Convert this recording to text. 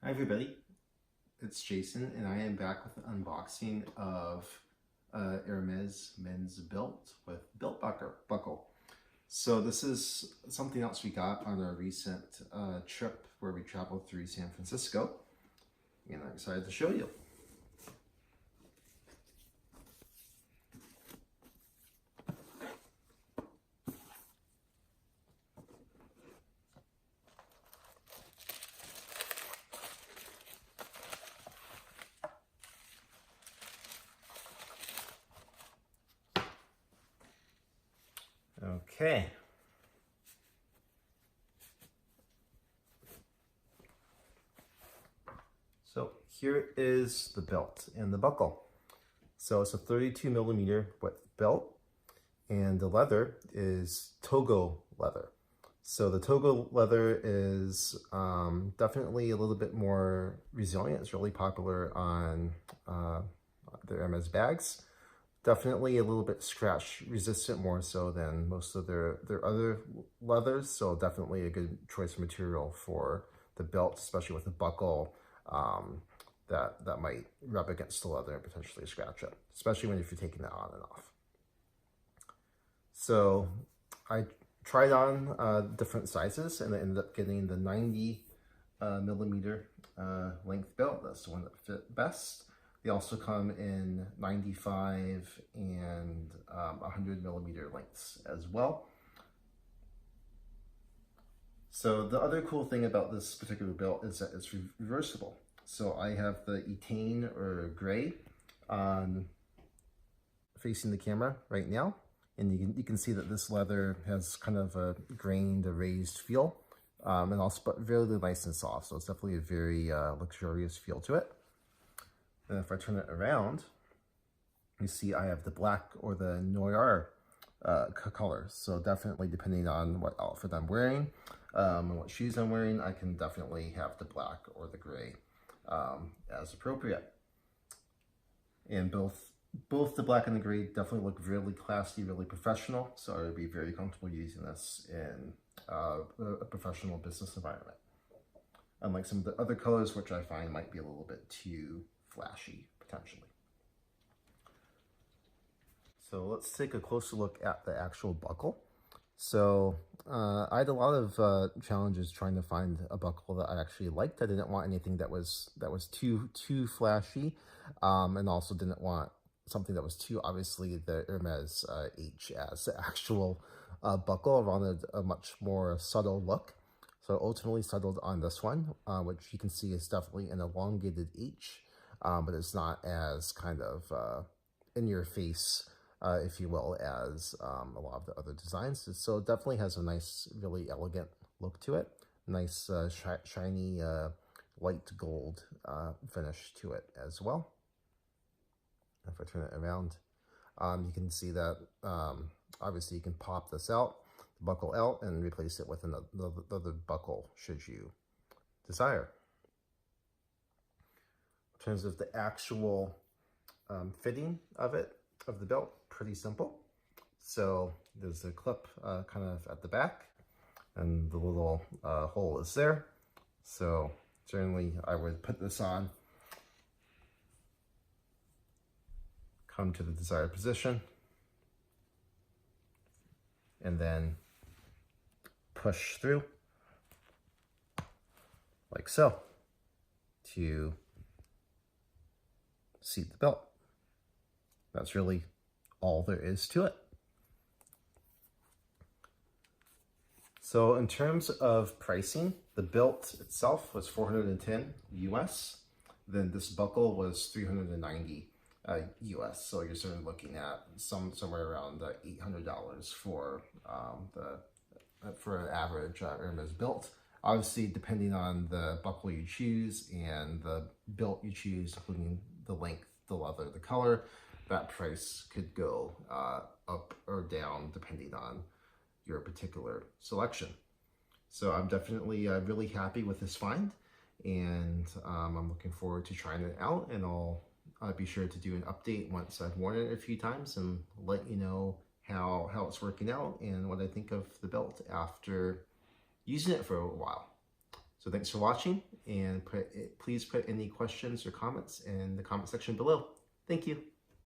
Hi everybody, it's Jason and I am back with an unboxing of Hermes men's belt with belt buckle. So this is something else we got on our recent trip where we traveled through San Francisco, and I'm excited to show you. Okay. So here is the belt and the buckle. So it's a 32 millimeter width belt, and the leather is Togo leather. So the Togo leather is definitely a little bit more resilient. It's really popular on the Hermes bags. Definitely a little bit scratch resistant, more so than most of their other leathers. So definitely a good choice of material for the belt, especially with the buckle that might rub against the leather and potentially scratch it, especially if you're taking it on and off. So I tried on different sizes and I ended up getting the 90 millimeter length belt. That's the one that fit best. They also come in 95 and 100 millimeter lengths as well. So the other cool thing about this particular belt is that it's reversible. So I have the Etain or gray on facing the camera right now. And you can see that this leather has kind of a grained, a raised feel, and also but really nice and soft. So it's definitely a very luxurious feel to it. And if I turn it around, you see I have the black or the noir color. So definitely depending on what outfit I'm wearing and what shoes I'm wearing, I can definitely have the black or the gray as appropriate. And both the black and the gray definitely look really classy, really professional. So I would be very comfortable using this in a professional business environment. Unlike some of the other colors, which I find might be a little bit too flashy, potentially. So let's take a closer look at the actual buckle. So I had a lot of challenges trying to find a buckle that I actually liked. I didn't want anything that was too flashy, and also didn't want something that was too obviously the Hermes H as the actual buckle. I wanted a much more subtle look. So ultimately settled on this one, which you can see is definitely an elongated H, but it's not as kind of in your face, if you will, as a lot of the other designs. So it definitely has a nice, really elegant look to it. Nice shiny light gold finish to it as well. If I turn it around, you can see that obviously you can pop this out, the buckle out, and replace it with another buckle should you desire. In terms of the actual fitting of the belt, pretty simple. So there's a clip kind of at the back, and the little hole is there. So generally I would put this on, come to the desired position, and then push through like so to seat the belt. That's really all there is to it. So in terms of pricing, the belt itself was $410 US. Then this buckle was $390 US. So you're sort of looking at somewhere around $800 for an average Hermes belt. Obviously, depending on the buckle you choose and the belt you choose, including the length, the leather, the color, that price could go up or down depending on your particular selection. So I'm definitely really happy with this find, and I'm looking forward to trying it out, and I'll be sure to do an update once I've worn it a few times and let you know how it's working out and what I think of the belt after using it for a while. So thanks for watching, and please put any questions or comments in the comment section below. Thank you.